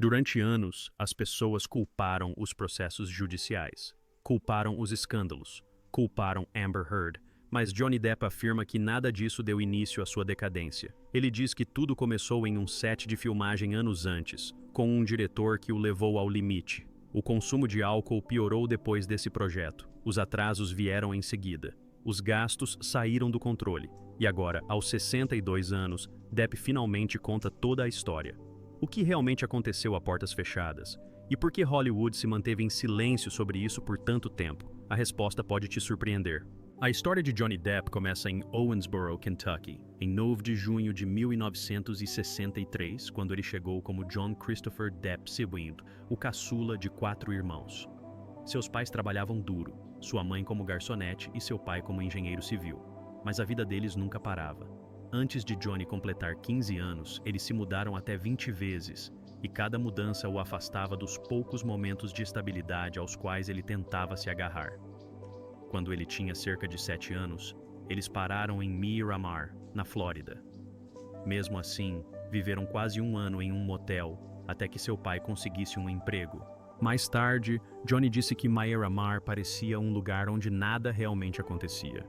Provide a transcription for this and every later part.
Durante anos, as pessoas culparam os processos judiciais, culparam os escândalos, culparam Amber Heard, mas Johnny Depp afirma que nada disso deu início à sua decadência. Ele diz que tudo começou em um set de filmagem anos antes, com um diretor que o levou ao limite. O consumo de álcool piorou depois desse projeto. Os atrasos vieram em seguida. Os gastos saíram do controle. E agora, aos 62 anos, Depp finalmente conta toda a história. O que realmente aconteceu a portas fechadas? E por que Hollywood se manteve em silêncio sobre isso por tanto tempo? A resposta pode te surpreender. A história de Johnny Depp começa em Owensboro, Kentucky, em 9 de junho de 1963, quando ele chegou como John Christopher Depp II, o caçula de 4 irmãos. Seus pais trabalhavam duro, sua mãe como garçonete e seu pai como engenheiro civil. Mas a vida deles nunca parava. Antes de Johnny completar 15 anos, eles se mudaram até 20 vezes, e cada mudança o afastava dos poucos momentos de estabilidade aos quais ele tentava se agarrar. Quando ele tinha cerca de 7 anos, eles pararam em Miramar, na Flórida. Mesmo assim, viveram quase um ano em um motel, até que seu pai conseguisse um emprego. Mais tarde, Johnny disse que Miramar parecia um lugar onde nada realmente acontecia.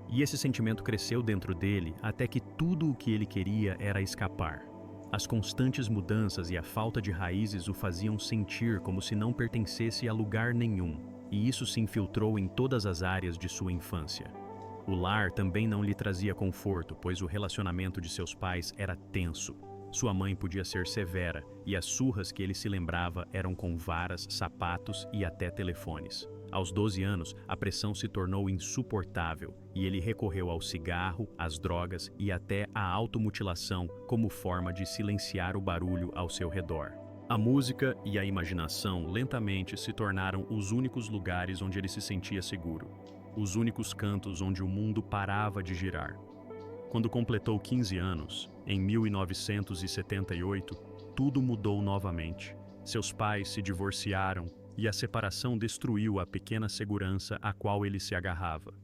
E esse sentimento cresceu dentro dele até que tudo o que ele queria era escapar. As constantes mudanças e a falta de raízes o faziam sentir como se não pertencesse a lugar nenhum, e isso se infiltrou em todas as áreas de sua infância. O lar também não lhe trazia conforto, pois o relacionamento de seus pais era tenso. Sua mãe podia ser severa, e as surras que ele se lembrava eram com varas, sapatos e até telefones. Aos 12 anos, a pressão se tornou insuportável e ele recorreu ao cigarro, às drogas e até à automutilação como forma de silenciar o barulho ao seu redor. A música e a imaginação lentamente se tornaram os únicos lugares onde ele se sentia seguro, os únicos cantos onde o mundo parava de girar. Quando completou 15 anos, em 1978, tudo mudou novamente. Seus pais se divorciaram e a separação destruiu a pequena segurança a qual ele se agarrava.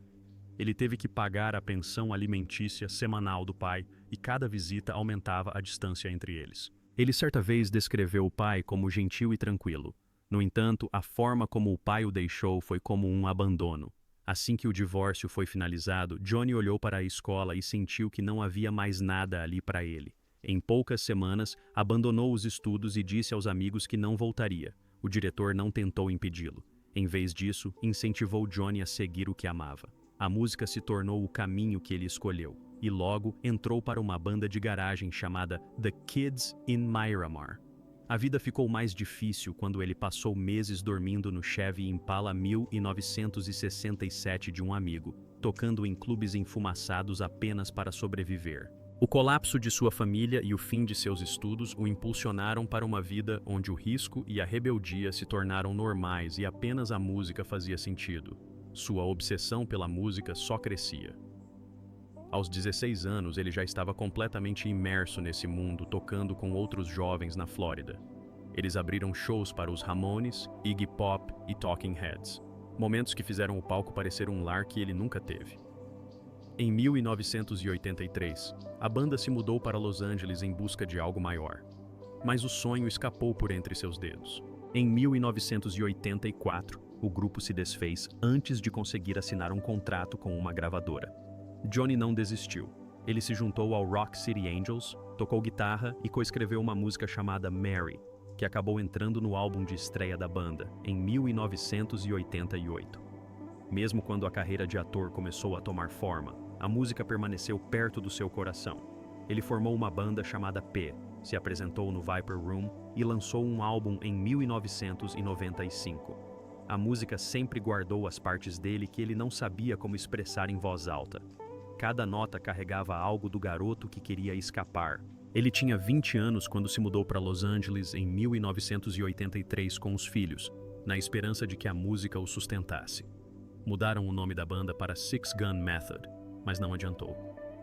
Ele teve que pagar a pensão alimentícia semanal do pai e cada visita aumentava a distância entre eles. Ele certa vez descreveu o pai como gentil e tranquilo. No entanto, a forma como o pai o deixou foi como um abandono. Assim que o divórcio foi finalizado, Johnny olhou para a escola e sentiu que não havia mais nada ali para ele. Em poucas semanas, abandonou os estudos e disse aos amigos que não voltaria. O diretor não tentou impedi-lo. Em vez disso, incentivou Johnny a seguir o que amava. A música se tornou o caminho que ele escolheu, e logo entrou para uma banda de garagem chamada The Kids in Miramar. A vida ficou mais difícil quando ele passou meses dormindo no Chevy Impala 1967 de um amigo, tocando em clubes enfumaçados apenas para sobreviver. O colapso de sua família e o fim de seus estudos o impulsionaram para uma vida onde o risco e a rebeldia se tornaram normais e apenas a música fazia sentido. Sua obsessão pela música só crescia. Aos 16 anos, ele já estava completamente imerso nesse mundo, tocando com outros jovens na Flórida. Eles abriram shows para os Ramones, Iggy Pop e Talking Heads, momentos que fizeram o palco parecer um lar que ele nunca teve. Em 1983, a banda se mudou para Los Angeles em busca de algo maior. Mas o sonho escapou por entre seus dedos. Em 1984, o grupo se desfez antes de conseguir assinar um contrato com uma gravadora. Johnny não desistiu. Ele se juntou ao Rock City Angels, tocou guitarra e coescreveu uma música chamada Mary, que acabou entrando no álbum de estreia da banda, em 1988. Mesmo quando a carreira de ator começou a tomar forma, a música permaneceu perto do seu coração. Ele formou uma banda chamada P, se apresentou no Viper Room e lançou um álbum em 1995. A música sempre guardou as partes dele que ele não sabia como expressar em voz alta. Cada nota carregava algo do garoto que queria escapar. Ele tinha 20 anos quando se mudou para Los Angeles em 1983 com os filhos, na esperança de que a música o sustentasse. Mudaram o nome da banda para Six Gun Method, mas não adiantou.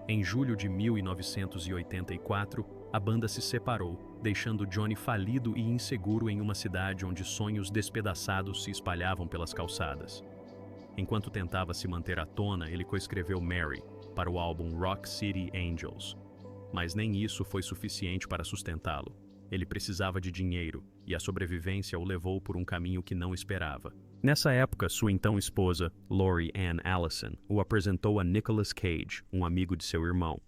Em julho de 1984, a banda se separou, deixando Johnny falido e inseguro em uma cidade onde sonhos despedaçados se espalhavam pelas calçadas. Enquanto tentava se manter à tona, ele coescreveu Mary para o álbum Rock City Angels. Mas nem isso foi suficiente para sustentá-lo. Ele precisava de dinheiro, e a sobrevivência o levou por um caminho que não esperava. Nessa época, sua então esposa, Lori Ann Allison, o apresentou a Nicolas Cage, um amigo de seu irmão.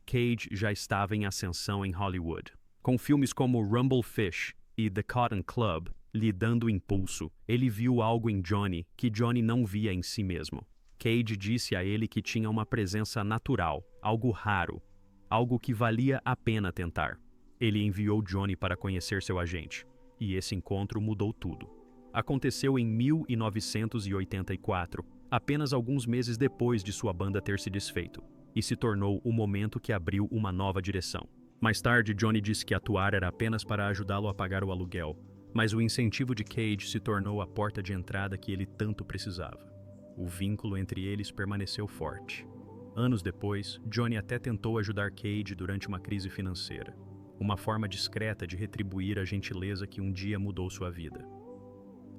Cage já estava em ascensão em Hollywood. Com filmes como Rumble Fish e The Cotton Club lhe dando impulso, ele viu algo em Johnny que Johnny não via em si mesmo. Cage disse a ele que tinha uma presença natural, algo raro, algo que valia a pena tentar. Ele enviou Johnny para conhecer seu agente, e esse encontro mudou tudo. Aconteceu em 1984, apenas alguns meses depois de sua banda ter se desfeito, e se tornou o momento que abriu uma nova direção. Mais tarde, Johnny disse que atuar era apenas para ajudá-lo a pagar o aluguel, mas o incentivo de Cage se tornou a porta de entrada que ele tanto precisava. O vínculo entre eles permaneceu forte. Anos depois, Johnny até tentou ajudar Cage durante uma crise financeira, uma forma discreta de retribuir a gentileza que um dia mudou sua vida.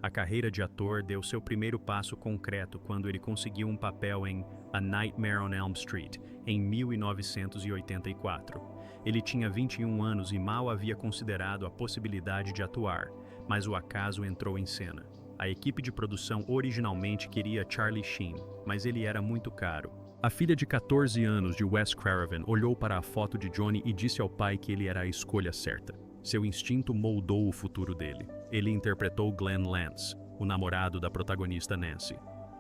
A carreira de ator deu seu primeiro passo concreto quando ele conseguiu um papel em A Nightmare on Elm Street, em 1984. Ele tinha 21 anos e mal havia considerado a possibilidade de atuar, mas o acaso entrou em cena. A equipe de produção originalmente queria Charlie Sheen, mas ele era muito caro. A filha de 14 anos de Wes Craven olhou para a foto de Johnny e disse ao pai que ele era a escolha certa. Seu instinto moldou o futuro dele. Ele interpretou Glenn Lantz, o namorado da protagonista Nancy.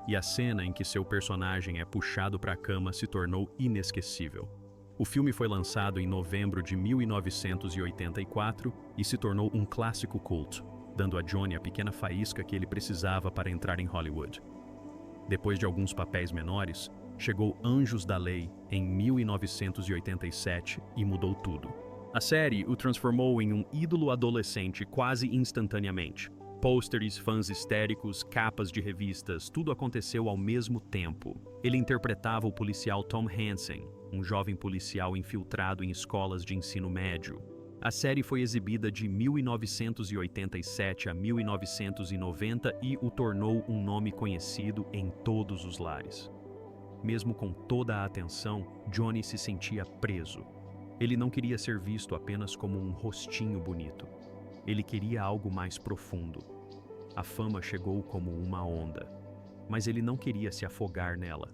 E a cena em que seu personagem é puxado para a cama se tornou inesquecível. O filme foi lançado em novembro de 1984 e se tornou um clássico culto, dando a Johnny a pequena faísca que ele precisava para entrar em Hollywood. Depois de alguns papéis menores, chegou Anjos da Lei em 1987 e mudou tudo. A série o transformou em um ídolo adolescente quase instantaneamente. Pôsteres, fãs histéricos, capas de revistas, tudo aconteceu ao mesmo tempo. Ele interpretava o policial Tom Hansen, um jovem policial infiltrado em escolas de ensino médio. A série foi exibida de 1987 a 1990 e o tornou um nome conhecido em todos os lares. Mesmo com toda a atenção, Johnny se sentia preso. Ele não queria ser visto apenas como um rostinho bonito. Ele queria algo mais profundo. A fama chegou como uma onda, mas ele não queria se afogar nela.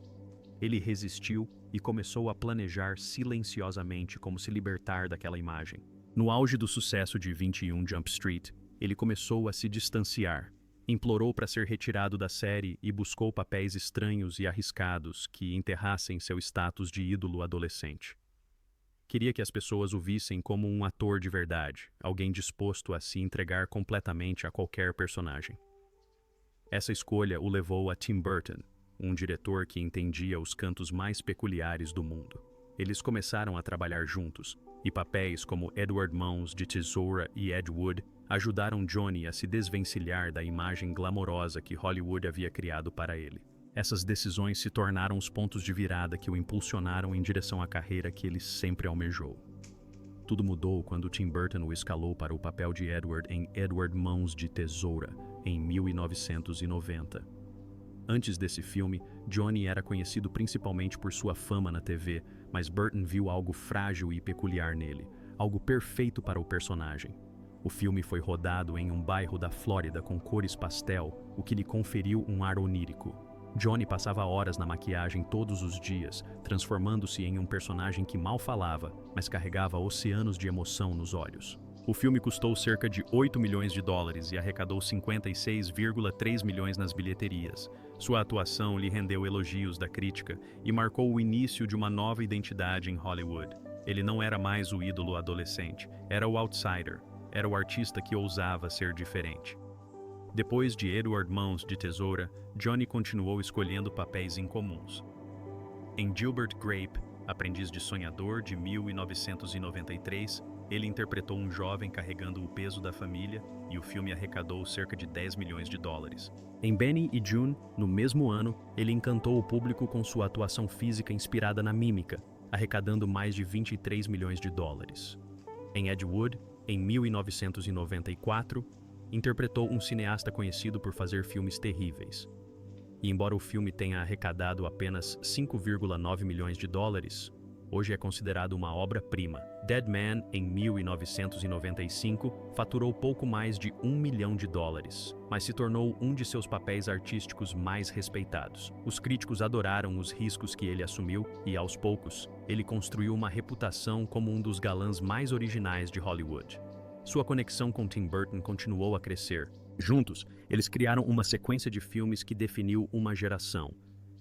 Ele resistiu e começou a planejar silenciosamente como se libertar daquela imagem. No auge do sucesso de 21 Jump Street, ele começou a se distanciar. Implorou para ser retirado da série e buscou papéis estranhos e arriscados que enterrassem seu status de ídolo adolescente. Queria que as pessoas o vissem como um ator de verdade, alguém disposto a se entregar completamente a qualquer personagem. Essa escolha o levou a Tim Burton, um diretor que entendia os cantos mais peculiares do mundo. Eles começaram a trabalhar juntos, e papéis como Edward Mãos de Tesoura e Ed Wood ajudaram Johnny a se desvencilhar da imagem glamourosa que Hollywood havia criado para ele. Essas decisões se tornaram os pontos de virada que o impulsionaram em direção à carreira que ele sempre almejou. Tudo mudou quando Tim Burton o escalou para o papel de Edward em Edward Mãos de Tesoura, em 1990. Antes desse filme, Johnny era conhecido principalmente por sua fama na TV, mas Burton viu algo frágil e peculiar nele, algo perfeito para o personagem. O filme foi rodado em um bairro da Flórida com cores pastel, o que lhe conferiu um ar onírico. Johnny passava horas na maquiagem todos os dias, transformando-se em um personagem que mal falava, mas carregava oceanos de emoção nos olhos. O filme custou cerca de 8 milhões de dólares e arrecadou 56,3 milhões nas bilheterias. Sua atuação lhe rendeu elogios da crítica e marcou o início de uma nova identidade em Hollywood. Ele não era mais o ídolo adolescente, era o outsider, era o artista que ousava ser diferente. Depois de Edward Mãos de Tesoura, Johnny continuou escolhendo papéis incomuns. Em Gilbert Grape, Aprendiz de Sonhador, de 1993, ele interpretou um jovem carregando o peso da família e o filme arrecadou cerca de 10 milhões de dólares. Em Benny e June, no mesmo ano, ele encantou o público com sua atuação física inspirada na mímica, arrecadando mais de 23 milhões de dólares. Em Ed Wood, em 1994, interpretou um cineasta conhecido por fazer filmes terríveis. E embora o filme tenha arrecadado apenas 5,9 milhões de dólares, Hoje é considerado uma obra-prima. Dead Man, em 1995, faturou pouco mais de US$ 1 milhão, mas se tornou um de seus papéis artísticos mais respeitados. Os críticos adoraram os riscos que ele assumiu e, aos poucos, ele construiu uma reputação como um dos galãs mais originais de Hollywood. Sua conexão com Tim Burton continuou a crescer. Juntos, eles criaram uma sequência de filmes que definiu uma geração.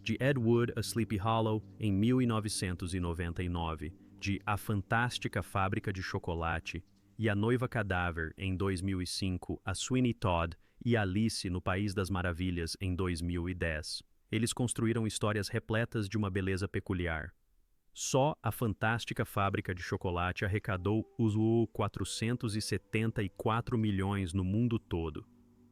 De Ed Wood, A Sleepy Hollow, em 1999, de A Fantástica Fábrica de Chocolate e A Noiva Cadáver, em 2005, a Sweeney Todd e Alice no País das Maravilhas, em 2010. Eles construíram histórias repletas de uma beleza peculiar. Só A Fantástica Fábrica de Chocolate arrecadou os 474 milhões no mundo todo.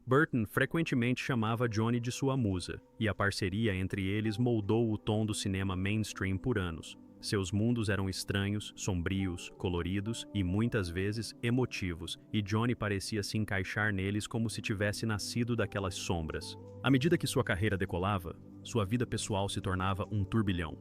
Burton frequentemente chamava Johnny de sua musa, e a parceria entre eles moldou o tom do cinema mainstream por anos. Seus mundos eram estranhos, sombrios, coloridos e, muitas vezes, emotivos, e Johnny parecia se encaixar neles como se tivesse nascido daquelas sombras. À medida que sua carreira decolava, sua vida pessoal se tornava um turbilhão.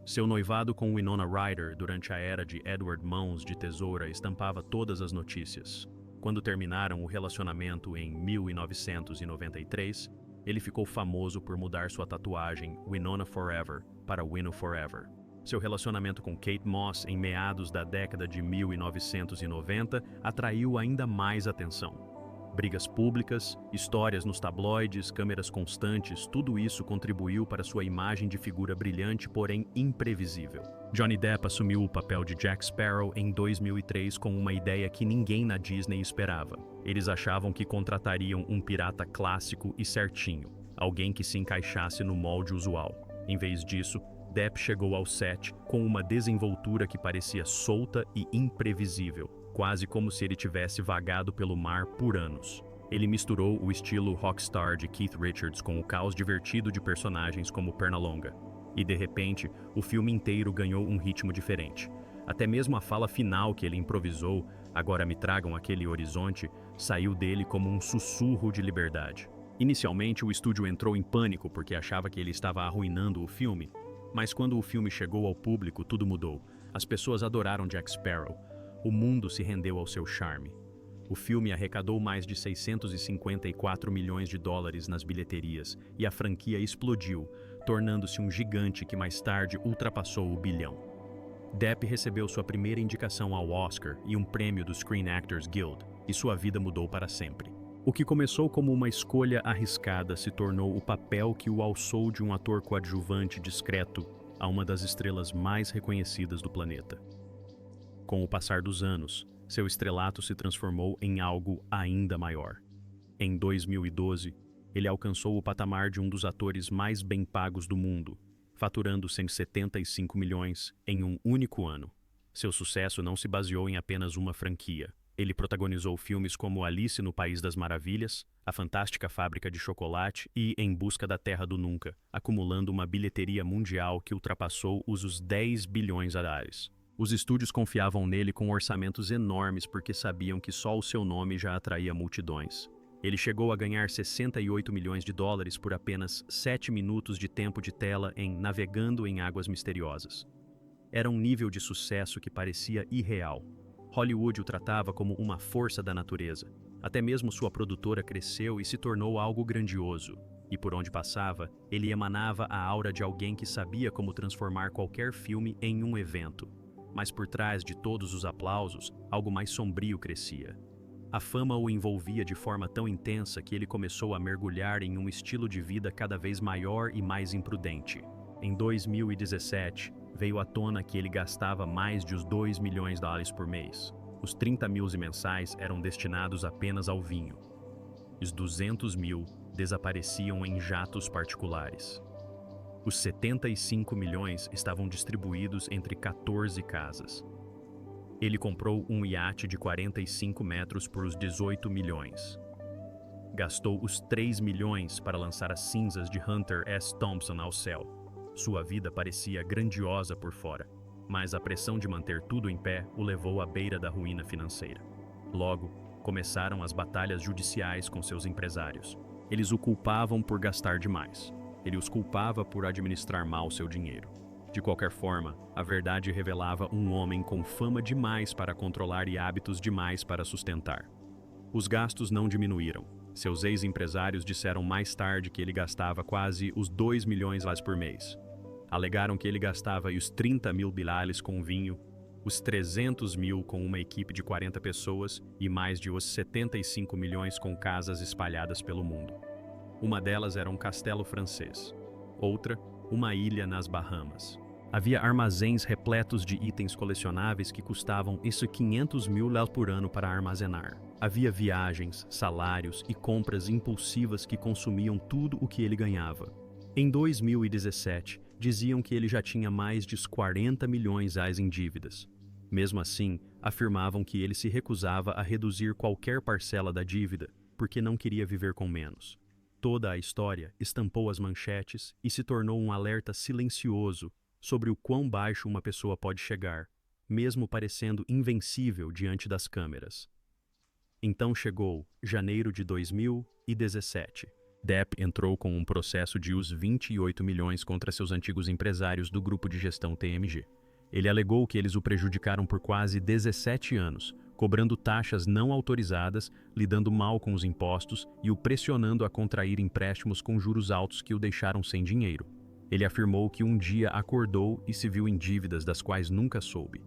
Seu noivado com Winona Ryder durante a era de Edward Mãos de Tesoura estampava todas as notícias. Quando terminaram o relacionamento em 1993, ele ficou famoso por mudar sua tatuagem Winona Forever para Wino Forever. Seu relacionamento com Kate Moss em meados da década de 1990 atraiu ainda mais atenção. Brigas públicas, histórias nos tabloides, câmeras constantes, tudo isso contribuiu para sua imagem de figura brilhante, porém imprevisível. Johnny Depp assumiu o papel de Jack Sparrow em 2003 com uma ideia que ninguém na Disney esperava. Eles achavam que contratariam um pirata clássico e certinho, alguém que se encaixasse no molde usual. Em vez disso, Depp chegou ao set com uma desenvoltura que parecia solta e imprevisível, quase como se ele tivesse vagado pelo mar por anos. Ele misturou o estilo rockstar de Keith Richards com o caos divertido de personagens como Pernalonga. E de repente, o filme inteiro ganhou um ritmo diferente. Até mesmo a fala final que ele improvisou, "Agora me tragam aquele horizonte", saiu dele como um sussurro de liberdade. Inicialmente, o estúdio entrou em pânico porque achava que ele estava arruinando o filme. Mas quando o filme chegou ao público, tudo mudou. As pessoas adoraram Jack Sparrow. O mundo se rendeu ao seu charme. O filme arrecadou mais de US$ 654 milhões nas bilheterias e a franquia explodiu, tornando-se um gigante que mais tarde ultrapassou o bilhão. Depp recebeu sua primeira indicação ao Oscar e um prêmio do Screen Actors Guild, e sua vida mudou para sempre. O que começou como uma escolha arriscada se tornou o papel que o alçou de um ator coadjuvante discreto a uma das estrelas mais reconhecidas do planeta. Com o passar dos anos, seu estrelato se transformou em algo ainda maior. Em 2012, ele alcançou o patamar de um dos atores mais bem pagos do mundo, faturando 175 milhões em um único ano. Seu sucesso não se baseou em apenas uma franquia. Ele protagonizou filmes como Alice no País das Maravilhas, A Fantástica Fábrica de Chocolate e Em Busca da Terra do Nunca, acumulando uma bilheteria mundial que ultrapassou os 10 bilhões AUD. Os estúdios confiavam nele com orçamentos enormes porque sabiam que só o seu nome já atraía multidões. Ele chegou a ganhar US$ 68 milhões por apenas 7 minutos de tempo de tela em Navegando em Águas Misteriosas. Era um nível de sucesso que parecia irreal. Hollywood o tratava como uma força da natureza. Até mesmo sua produtora cresceu e se tornou algo grandioso. E por onde passava, ele emanava a aura de alguém que sabia como transformar qualquer filme em um evento. Mas por trás de todos os aplausos, algo mais sombrio crescia. A fama o envolvia de forma tão intensa que ele começou a mergulhar em um estilo de vida cada vez maior e mais imprudente. Em 2017, veio à tona que ele gastava mais de os US$ 2 milhões por mês. Os 30 mil mensais eram destinados apenas ao vinho. Os 200 mil desapareciam em jatos particulares. Os 75 milhões estavam distribuídos entre 14 casas. Ele comprou um iate de 45 metros por os 18 milhões. Gastou os 3 milhões para lançar as cinzas de Hunter S. Thompson ao céu. Sua vida parecia grandiosa por fora, mas a pressão de manter tudo em pé o levou à beira da ruína financeira. Logo, começaram as batalhas judiciais com seus empresários. Eles o culpavam por gastar demais. Ele os culpava por administrar mal seu dinheiro. De qualquer forma, a verdade revelava um homem com fama demais para controlar e hábitos demais para sustentar. Os gastos não diminuíram. Seus ex-empresários disseram mais tarde que ele gastava quase os 2 milhões por mês. Alegaram que ele gastava os 30 mil bilhões com vinho, os 300 mil com uma equipe de 40 pessoas e mais de os 75 milhões com casas espalhadas pelo mundo. Uma delas era um castelo francês. Outra, uma ilha nas Bahamas. Havia armazéns repletos de itens colecionáveis que custavam 500 mil por ano para armazenar. Havia viagens, salários e compras impulsivas que consumiam tudo o que ele ganhava. Em 2017, diziam que ele já tinha mais de 40 milhões em dívidas. Mesmo assim, afirmavam que ele se recusava a reduzir qualquer parcela da dívida, porque não queria viver com menos. Toda a história estampou as manchetes e se tornou um alerta silencioso sobre o quão baixo uma pessoa pode chegar, mesmo parecendo invencível diante das câmeras. Então chegou janeiro de 2017. Depp entrou com um processo de uns 28 milhões contra seus antigos empresários do grupo de gestão TMG. Ele alegou que eles o prejudicaram por quase 17 anos, cobrando taxas não autorizadas, lidando mal com os impostos e o pressionando a contrair empréstimos com juros altos que o deixaram sem dinheiro. Ele afirmou que um dia acordou e se viu em dívidas das quais nunca soube.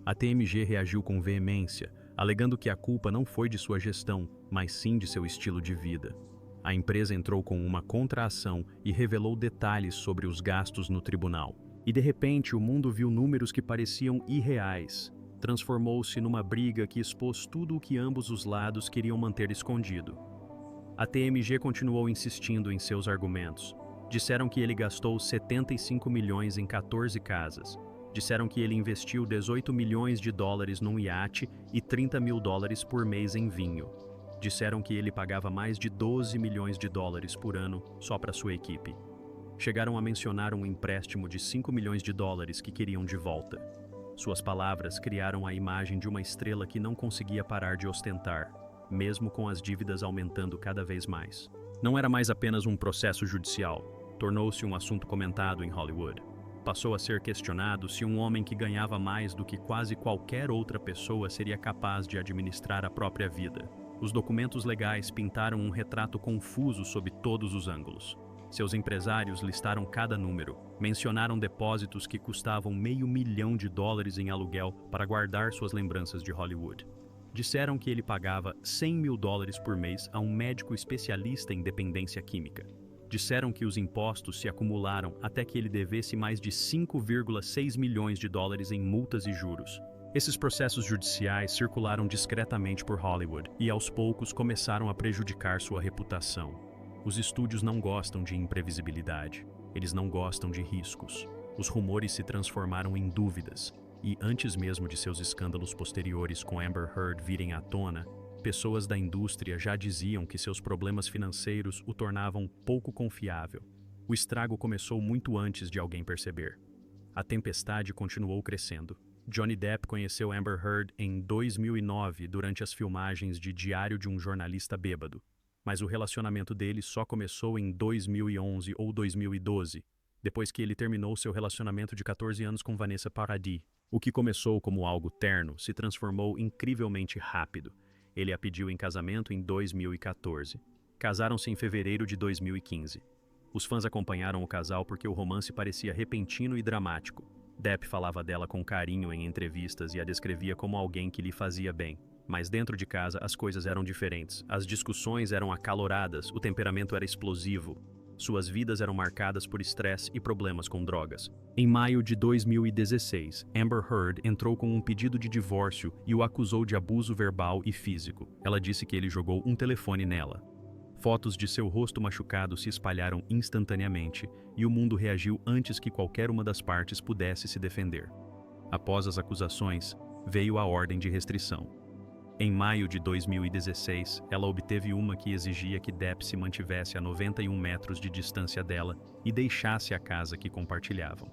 A TMG reagiu com veemência, alegando que a culpa não foi de sua gestão, mas sim de seu estilo de vida. A empresa entrou com uma contra-ação e revelou detalhes sobre os gastos no tribunal. E de repente o mundo viu números que pareciam irreais. Transformou-se numa briga que expôs tudo o que ambos os lados queriam manter escondido. A TMG continuou insistindo em seus argumentos. Disseram que ele gastou 75 milhões em 14 casas. Disseram que ele investiu 18 milhões de dólares num iate e 30 mil dólares por mês em vinho. Disseram que ele pagava mais de 12 milhões de dólares por ano só para sua equipe. Chegaram a mencionar um empréstimo de 5 milhões de dólares que queriam de volta. Suas palavras criaram a imagem de uma estrela que não conseguia parar de ostentar, mesmo com as dívidas aumentando cada vez mais. Não era mais apenas um processo judicial, tornou-se um assunto comentado em Hollywood. Passou a ser questionado se um homem que ganhava mais do que quase qualquer outra pessoa seria capaz de administrar a própria vida. Os documentos legais pintaram um retrato confuso sob todos os ângulos. Seus empresários listaram cada número, mencionaram depósitos que custavam $500 mil em aluguel para guardar suas lembranças de Hollywood. Disseram que ele pagava $100 mil por mês a um médico especialista em dependência química. Disseram que os impostos se acumularam até que ele devesse mais de 5,6 milhões de dólares em multas e juros. Esses processos judiciais circularam discretamente por Hollywood e aos poucos começaram a prejudicar sua reputação. Os estúdios não gostam de imprevisibilidade, eles não gostam de riscos. Os rumores se transformaram em dúvidas e, antes mesmo de seus escândalos posteriores com Amber Heard virem à tona, pessoas da indústria já diziam que seus problemas financeiros o tornavam pouco confiável. O estrago começou muito antes de alguém perceber. A tempestade continuou crescendo. Johnny Depp conheceu Amber Heard em 2009 durante as filmagens de Diário de um Jornalista Bêbado, mas o relacionamento deles só começou em 2011 ou 2012, depois que ele terminou seu relacionamento de 14 anos com Vanessa Paradis. O que começou como algo terno se transformou incrivelmente rápido. Ele a pediu em casamento em 2014. Casaram-se em fevereiro de 2015. Os fãs acompanharam o casal porque o romance parecia repentino e dramático. Depp falava dela com carinho em entrevistas e a descrevia como alguém que lhe fazia bem. Mas dentro de casa as coisas eram diferentes. As discussões eram acaloradas, o temperamento era explosivo. Suas vidas eram marcadas por estresse e problemas com drogas. Em maio de 2016, Amber Heard entrou com um pedido de divórcio e o acusou de abuso verbal e físico. Ela disse que ele jogou um telefone nela. Fotos de seu rosto machucado se espalharam instantaneamente e o mundo reagiu antes que qualquer uma das partes pudesse se defender. Após as acusações, veio a ordem de restrição. Em maio de 2016, ela obteve uma que exigia que Depp se mantivesse a 91 metros de distância dela e deixasse a casa que compartilhavam.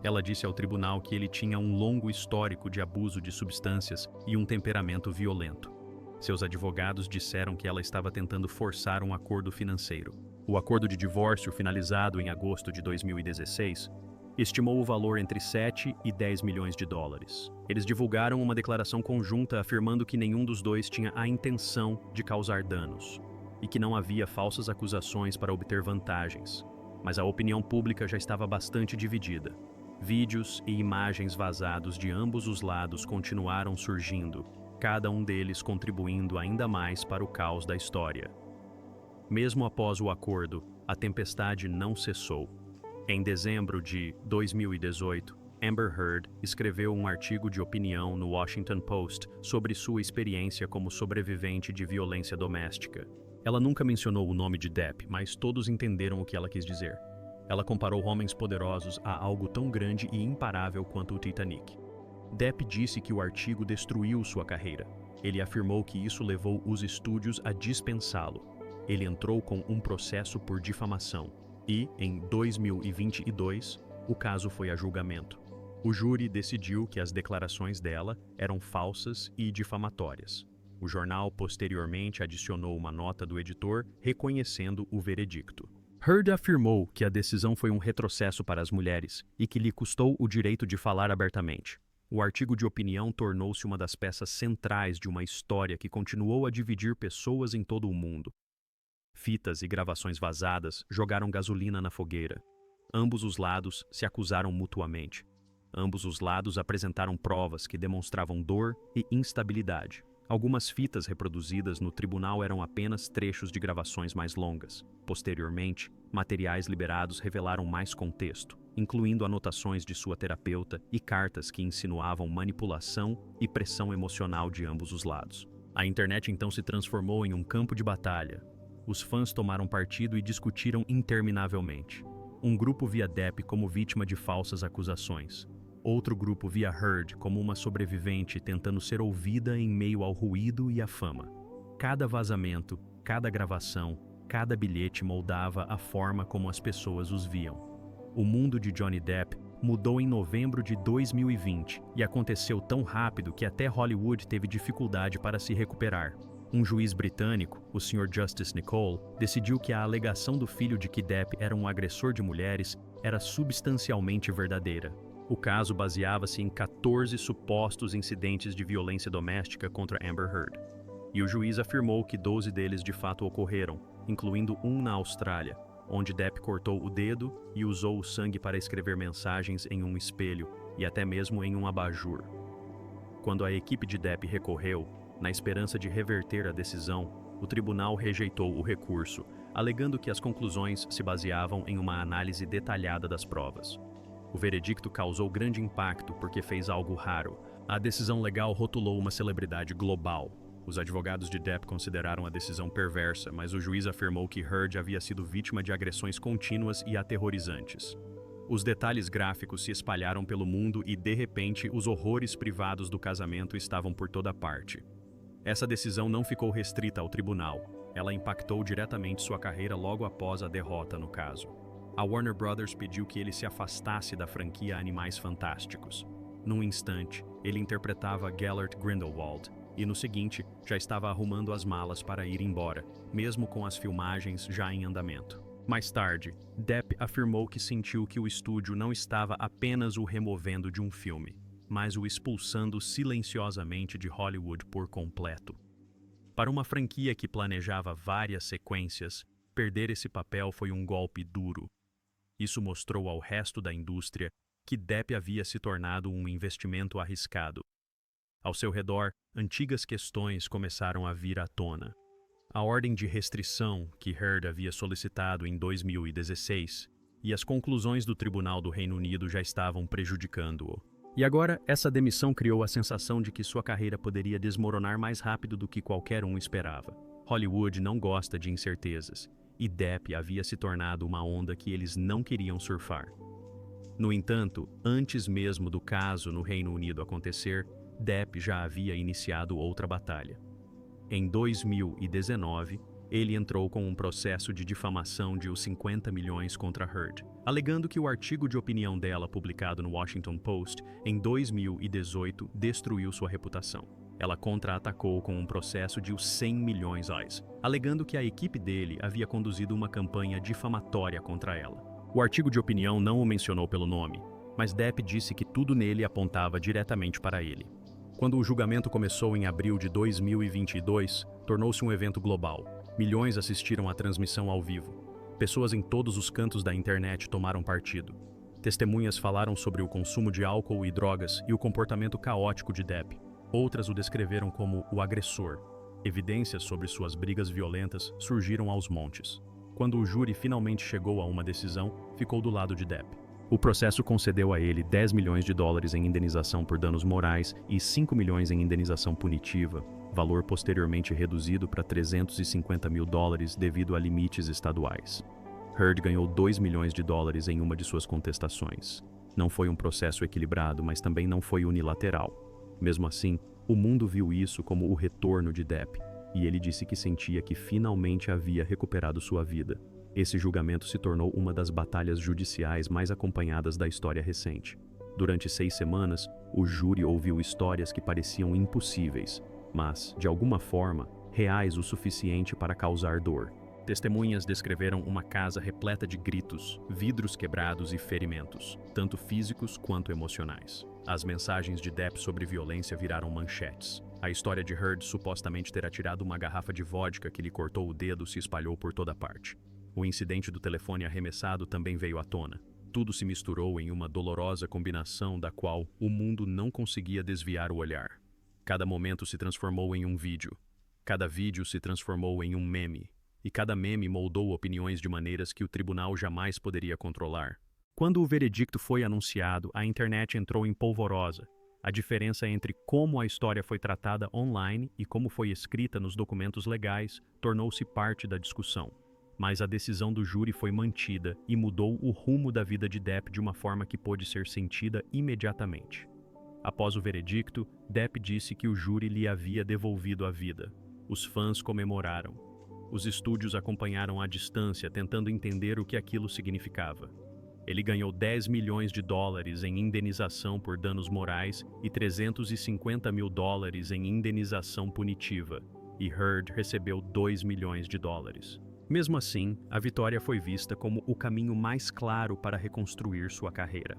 Ela disse ao tribunal que ele tinha um longo histórico de abuso de substâncias e um temperamento violento. Seus advogados disseram que ela estava tentando forçar um acordo financeiro. O acordo de divórcio, finalizado em agosto de 2016, estimou o valor entre 7 e 10 milhões de dólares. Eles divulgaram uma declaração conjunta afirmando que nenhum dos dois tinha a intenção de causar danos e que não havia falsas acusações para obter vantagens. Mas a opinião pública já estava bastante dividida. Vídeos e imagens vazados de ambos os lados continuaram surgindo, cada um deles contribuindo ainda mais para o caos da história. Mesmo após o acordo, a tempestade não cessou. Em dezembro de 2018, Amber Heard escreveu um artigo de opinião no Washington Post sobre sua experiência como sobrevivente de violência doméstica. Ela nunca mencionou o nome de Depp, mas todos entenderam o que ela quis dizer. Ela comparou homens poderosos a algo tão grande e imparável quanto o Titanic. Depp disse que o artigo destruiu sua carreira. Ele afirmou que isso levou os estúdios a dispensá-lo. Ele entrou com um processo por difamação e, em 2022, o caso foi a julgamento. O júri decidiu que as declarações dela eram falsas e difamatórias. O jornal posteriormente adicionou uma nota do editor reconhecendo o veredicto. Heard afirmou que a decisão foi um retrocesso para as mulheres e que lhe custou o direito de falar abertamente. O artigo de opinião tornou-se uma das peças centrais de uma história que continuou a dividir pessoas em todo o mundo. Fitas e gravações vazadas jogaram gasolina na fogueira. Ambos os lados se acusaram mutuamente. Ambos os lados apresentaram provas que demonstravam dor e instabilidade. Algumas fitas reproduzidas no tribunal eram apenas trechos de gravações mais longas. Posteriormente, materiais liberados revelaram mais contexto, incluindo anotações de sua terapeuta e cartas que insinuavam manipulação e pressão emocional de ambos os lados. A internet então se transformou em um campo de batalha. Os fãs tomaram partido e discutiram interminavelmente. Um grupo via Depp como vítima de falsas acusações. Outro grupo via Heard como uma sobrevivente tentando ser ouvida em meio ao ruído e à fama. Cada vazamento, cada gravação, cada bilhete moldava a forma como as pessoas os viam. O mundo de Johnny Depp mudou em novembro de 2020 e aconteceu tão rápido que até Hollywood teve dificuldade para se recuperar. Um juiz britânico, o Sr. Justice Nicole, decidiu que a alegação do filho de que Depp era um agressor de mulheres era substancialmente verdadeira. O caso baseava-se em 14 supostos incidentes de violência doméstica contra Amber Heard. E o juiz afirmou que 12 deles de fato ocorreram, incluindo um na Austrália, onde Depp cortou o dedo e usou o sangue para escrever mensagens em um espelho e até mesmo em um abajur. Quando a equipe de Depp recorreu, na esperança de reverter a decisão, o tribunal rejeitou o recurso, alegando que as conclusões se baseavam em uma análise detalhada das provas. O veredicto causou grande impacto porque fez algo raro. A decisão legal rotulou uma celebridade global. Os advogados de Depp consideraram a decisão perversa, mas o juiz afirmou que Heard havia sido vítima de agressões contínuas e aterrorizantes. Os detalhes gráficos se espalharam pelo mundo e, de repente, os horrores privados do casamento estavam por toda parte. Essa decisão não ficou restrita ao tribunal. Ela impactou diretamente sua carreira logo após a derrota no caso. A Warner Brothers pediu que ele se afastasse da franquia Animais Fantásticos. Num instante, ele interpretava Gellert Grindelwald, e no seguinte, já estava arrumando as malas para ir embora, mesmo com as filmagens já em andamento. Mais tarde, Depp afirmou que sentiu que o estúdio não estava apenas o removendo de um filme, mas o expulsando silenciosamente de Hollywood por completo. Para uma franquia que planejava várias sequências, perder esse papel foi um golpe duro. Isso mostrou ao resto da indústria que Depp havia se tornado um investimento arriscado. Ao seu redor, antigas questões começaram a vir à tona. A ordem de restrição que Heard havia solicitado em 2016 e as conclusões do Tribunal do Reino Unido já estavam prejudicando-o. E agora, essa demissão criou a sensação de que sua carreira poderia desmoronar mais rápido do que qualquer um esperava. Hollywood não gosta de incertezas, e Depp havia se tornado uma onda que eles não queriam surfar. No entanto, antes mesmo do caso no Reino Unido acontecer, Depp já havia iniciado outra batalha. Em 2019, ele entrou com um processo de difamação de 50 milhões contra Heard, alegando que o artigo de opinião dela publicado no Washington Post em 2018 destruiu sua reputação. Ela contra-atacou com um processo de 100 milhões, alegando que a equipe dele havia conduzido uma campanha difamatória contra ela. O artigo de opinião não o mencionou pelo nome, mas Depp disse que tudo nele apontava diretamente para ele. Quando o julgamento começou em abril de 2022, tornou-se um evento global. Milhões assistiram à transmissão ao vivo. Pessoas em todos os cantos da internet tomaram partido. Testemunhas falaram sobre o consumo de álcool e drogas e o comportamento caótico de Depp. Outras o descreveram como o agressor. Evidências sobre suas brigas violentas surgiram aos montes. Quando o júri finalmente chegou a uma decisão, ficou do lado de Depp. O processo concedeu a ele 10 milhões de dólares em indenização por danos morais e 5 milhões em indenização punitiva, valor posteriormente reduzido para 350 mil dólares devido a limites estaduais. Heard ganhou 2 milhões de dólares em uma de suas contestações. Não foi um processo equilibrado, mas também não foi unilateral. Mesmo assim, o mundo viu isso como o retorno de Depp, e ele disse que sentia que finalmente havia recuperado sua vida. Esse julgamento se tornou uma das batalhas judiciais mais acompanhadas da história recente. Durante 6 semanas, o júri ouviu histórias que pareciam impossíveis, mas, de alguma forma, reais o suficiente para causar dor. Testemunhas descreveram uma casa repleta de gritos, vidros quebrados e ferimentos, tanto físicos quanto emocionais. As mensagens de Depp sobre violência viraram manchetes. A história de Heard supostamente ter atirado uma garrafa de vodka que lhe cortou o dedo se espalhou por toda parte. O incidente do telefone arremessado também veio à tona. Tudo se misturou em uma dolorosa combinação da qual o mundo não conseguia desviar o olhar. Cada momento se transformou em um vídeo. Cada vídeo se transformou em um meme. E cada meme moldou opiniões de maneiras que o tribunal jamais poderia controlar. Quando o veredicto foi anunciado, a internet entrou em polvorosa. A diferença entre como a história foi tratada online e como foi escrita nos documentos legais tornou-se parte da discussão. Mas a decisão do júri foi mantida e mudou o rumo da vida de Depp de uma forma que pôde ser sentida imediatamente. Após o veredicto, Depp disse que o júri lhe havia devolvido a vida. Os fãs comemoraram. Os estúdios acompanharam à distância, tentando entender o que aquilo significava. Ele ganhou 10 milhões de dólares em indenização por danos morais e 350 mil dólares em indenização punitiva, e Heard recebeu 2 milhões de dólares. Mesmo assim, a vitória foi vista como o caminho mais claro para reconstruir sua carreira.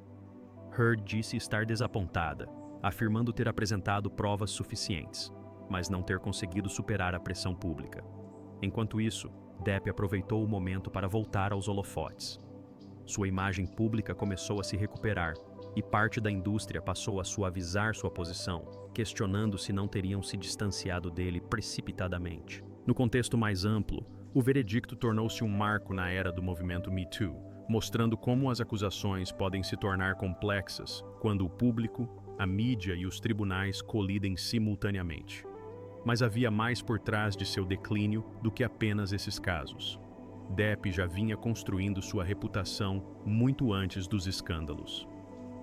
Heard disse estar desapontada, afirmando ter apresentado provas suficientes, mas não ter conseguido superar a pressão pública. Enquanto isso, Depp aproveitou o momento para voltar aos holofotes. Sua imagem pública começou a se recuperar, e parte da indústria passou a suavizar sua posição, questionando se não teriam se distanciado dele precipitadamente. No contexto mais amplo, o veredicto tornou-se um marco na era do movimento Me Too, mostrando como as acusações podem se tornar complexas quando o público, a mídia e os tribunais colidem simultaneamente. Mas havia mais por trás de seu declínio do que apenas esses casos. Depp já vinha construindo sua reputação muito antes dos escândalos.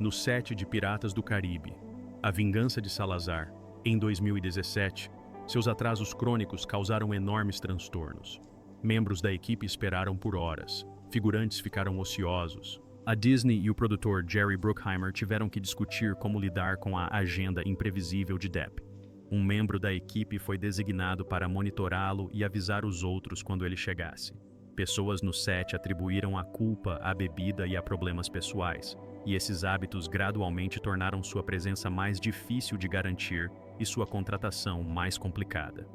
No set de Piratas do Caribe, A Vingança de Salazar, em 2017, seus atrasos crônicos causaram enormes transtornos. Membros da equipe esperaram por horas, figurantes ficaram ociosos. A Disney e o produtor Jerry Bruckheimer tiveram que discutir como lidar com a agenda imprevisível de Depp. Um membro da equipe foi designado para monitorá-lo e avisar os outros quando ele chegasse. Pessoas no set atribuíram a culpa à bebida e a problemas pessoais, e esses hábitos gradualmente tornaram sua presença mais difícil de garantir e sua contratação mais complicada.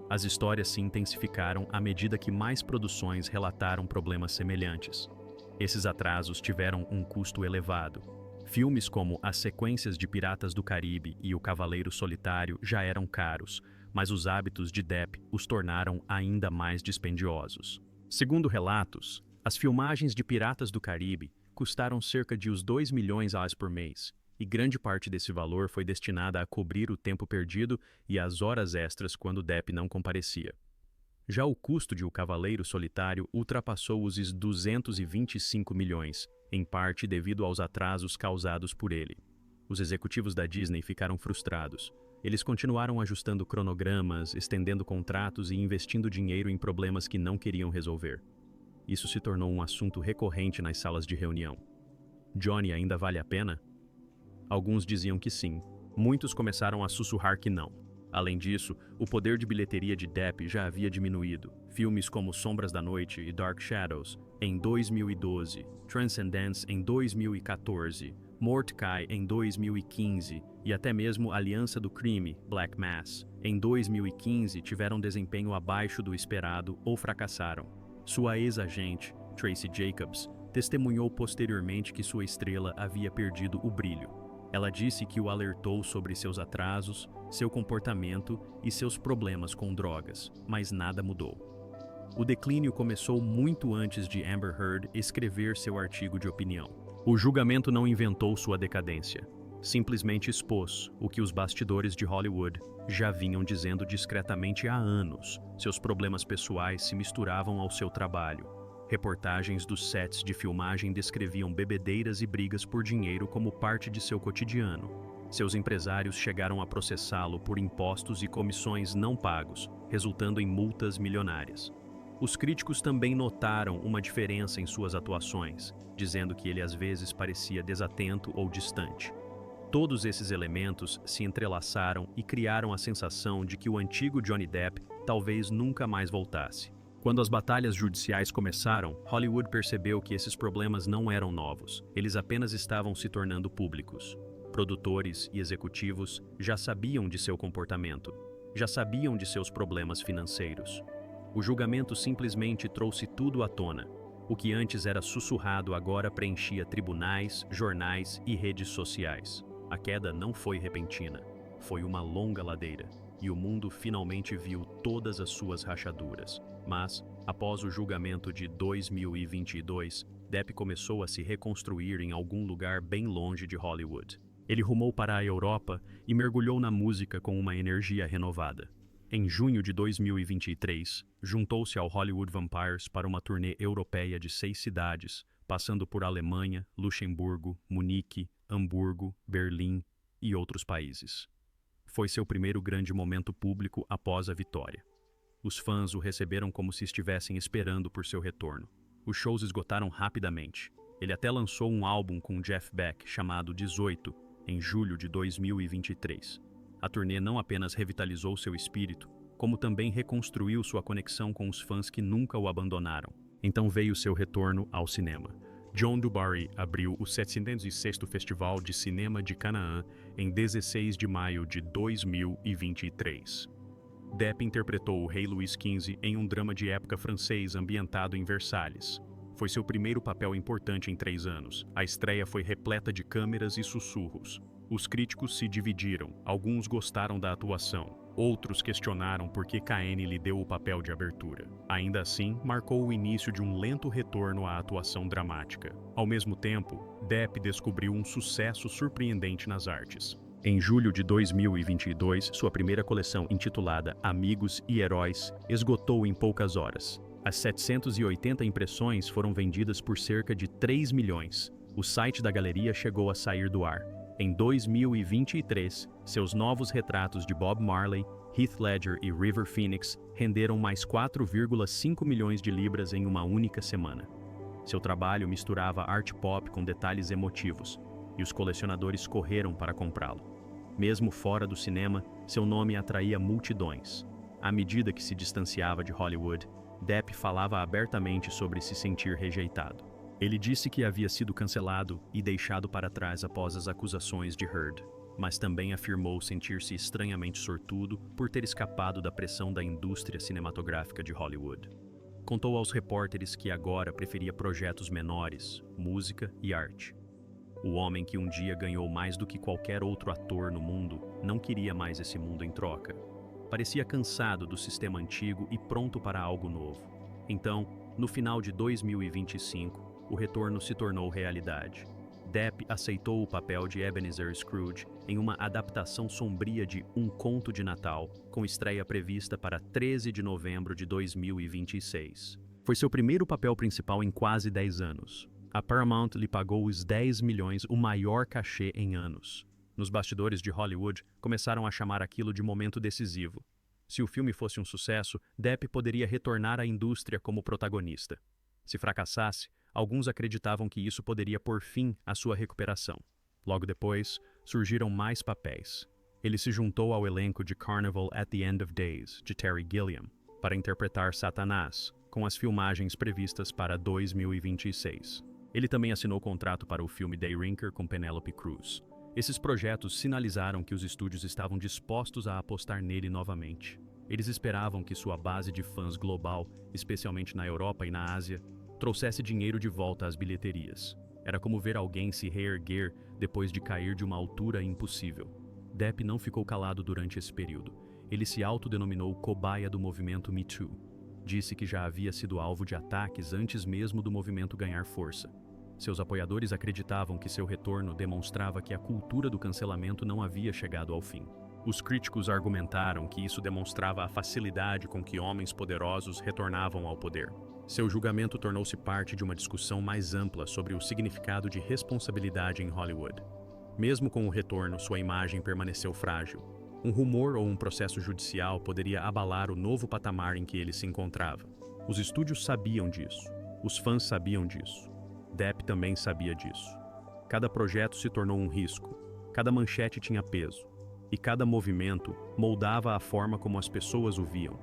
As histórias se intensificaram à medida que mais produções relataram problemas semelhantes. Esses atrasos tiveram um custo elevado. Filmes como as sequências de Piratas do Caribe e O Cavaleiro Solitário já eram caros, mas os hábitos de Depp os tornaram ainda mais dispendiosos. Segundo relatos, as filmagens de Piratas do Caribe custaram cerca de uns 2 milhões por mês, e grande parte desse valor foi destinada a cobrir o tempo perdido e as horas extras quando Depp não comparecia. Já o custo de O Cavaleiro Solitário ultrapassou os 225 milhões, em parte devido aos atrasos causados por ele. Os executivos da Disney ficaram frustrados. Eles continuaram ajustando cronogramas, estendendo contratos e investindo dinheiro em problemas que não queriam resolver. Isso se tornou um assunto recorrente nas salas de reunião. Johnny ainda vale a pena? Alguns diziam que sim. Muitos começaram a sussurrar que não. Além disso, o poder de bilheteria de Depp já havia diminuído. Filmes como Sombras da Noite e Dark Shadows, em 2012, Transcendence em 2014, Mordecai em 2015 e até mesmo Aliança do Crime, Black Mass, em 2015 tiveram desempenho abaixo do esperado ou fracassaram. Sua ex-agente, Tracy Jacobs, testemunhou posteriormente que sua estrela havia perdido o brilho. Ela disse que o alertou sobre seus atrasos, seu comportamento e seus problemas com drogas, mas nada mudou. O declínio começou muito antes de Amber Heard escrever seu artigo de opinião. O julgamento não inventou sua decadência, simplesmente expôs o que os bastidores de Hollywood já vinham dizendo discretamente há anos. Seus problemas pessoais se misturavam ao seu trabalho. Reportagens dos sets de filmagem descreviam bebedeiras e brigas por dinheiro como parte de seu cotidiano. Seus empresários chegaram a processá-lo por impostos e comissões não pagos, resultando em multas milionárias. Os críticos também notaram uma diferença em suas atuações, dizendo que ele às vezes parecia desatento ou distante. Todos esses elementos se entrelaçaram e criaram a sensação de que o antigo Johnny Depp talvez nunca mais voltasse. Quando as batalhas judiciais começaram, Hollywood percebeu que esses problemas não eram novos, eles apenas estavam se tornando públicos. Produtores e executivos já sabiam de seu comportamento, já sabiam de seus problemas financeiros. O julgamento simplesmente trouxe tudo à tona. O que antes era sussurrado agora preenchia tribunais, jornais e redes sociais. A queda não foi repentina, foi uma longa ladeira, e o mundo finalmente viu todas as suas rachaduras. Mas, após o julgamento de 2022, Depp começou a se reconstruir em algum lugar bem longe de Hollywood. Ele rumou para a Europa e mergulhou na música com uma energia renovada. Em junho de 2023, juntou-se ao Hollywood Vampires para uma turnê europeia de 6 cidades, passando por Alemanha, Luxemburgo, Munique, Hamburgo, Berlim e outros países. Foi seu primeiro grande momento público após a vitória. Os fãs o receberam como se estivessem esperando por seu retorno. Os shows esgotaram rapidamente. Ele até lançou um álbum com Jeff Beck chamado 18, em julho de 2023. A turnê não apenas revitalizou seu espírito, como também reconstruiu sua conexão com os fãs que nunca o abandonaram. Então veio seu retorno ao cinema. John du Barry abriu o 706º Festival de Cinema de Canaã em 16 de maio de 2023. Depp interpretou o Rei Luís XV em um drama de época francês ambientado em Versalhes. Foi seu primeiro papel importante em 3 anos. A estreia foi repleta de câmeras e sussurros. Os críticos se dividiram. Alguns gostaram da atuação. Outros questionaram por que Caine lhe deu o papel de abertura. Ainda assim, marcou o início de um lento retorno à atuação dramática. Ao mesmo tempo, Depp descobriu um sucesso surpreendente nas artes. Em julho de 2022, sua primeira coleção, intitulada Amigos e Heróis, esgotou em poucas horas. As 780 impressões foram vendidas por cerca de 3 milhões. O site da galeria chegou a sair do ar. Em 2023, seus novos retratos de Bob Marley, Heath Ledger e River Phoenix renderam mais 4,5 milhões de libras em uma única semana. Seu trabalho misturava arte pop com detalhes emotivos, e os colecionadores correram para comprá-lo. Mesmo fora do cinema, seu nome atraía multidões. À medida que se distanciava de Hollywood, Depp falava abertamente sobre se sentir rejeitado. Ele disse que havia sido cancelado e deixado para trás após as acusações de Heard, mas também afirmou sentir-se estranhamente sortudo por ter escapado da pressão da indústria cinematográfica de Hollywood. Contou aos repórteres que agora preferia projetos menores, música e arte. O homem que um dia ganhou mais do que qualquer outro ator no mundo não queria mais esse mundo em troca. Parecia cansado do sistema antigo e pronto para algo novo. Então, no final de 2025, o retorno se tornou realidade. Depp aceitou o papel de Ebenezer Scrooge em uma adaptação sombria de Um Conto de Natal, com estreia prevista para 13 de novembro de 2026. Foi seu primeiro papel principal em quase 10 anos. A Paramount lhe pagou os 10 milhões, o maior cachê em anos. Nos bastidores de Hollywood, começaram a chamar aquilo de momento decisivo. Se o filme fosse um sucesso, Depp poderia retornar à indústria como protagonista. Se fracassasse, alguns acreditavam que isso poderia pôr fim à sua recuperação. Logo depois, surgiram mais papéis. Ele se juntou ao elenco de Carnival at the End of Days, de Terry Gilliam, para interpretar Satanás, com as filmagens previstas para 2026. Ele também assinou contrato para o filme The Rinker com Penélope Cruz. Esses projetos sinalizaram que os estúdios estavam dispostos a apostar nele novamente. Eles esperavam que sua base de fãs global, especialmente na Europa e na Ásia, trouxesse dinheiro de volta às bilheterias. Era como ver alguém se reerguer depois de cair de uma altura impossível. Depp não ficou calado durante esse período. Ele se autodenominou cobaia do movimento Me Too. Disse que já havia sido alvo de ataques antes mesmo do movimento ganhar força. Seus apoiadores acreditavam que seu retorno demonstrava que a cultura do cancelamento não havia chegado ao fim. Os críticos argumentaram que isso demonstrava a facilidade com que homens poderosos retornavam ao poder. Seu julgamento tornou-se parte de uma discussão mais ampla sobre o significado de responsabilidade em Hollywood. Mesmo com o retorno, sua imagem permaneceu frágil. Um rumor ou um processo judicial poderia abalar o novo patamar em que ele se encontrava. Os estúdios sabiam disso. Os fãs sabiam disso. Depp também sabia disso. Cada projeto se tornou um risco. Cada manchete tinha peso. E cada movimento moldava a forma como as pessoas o viam.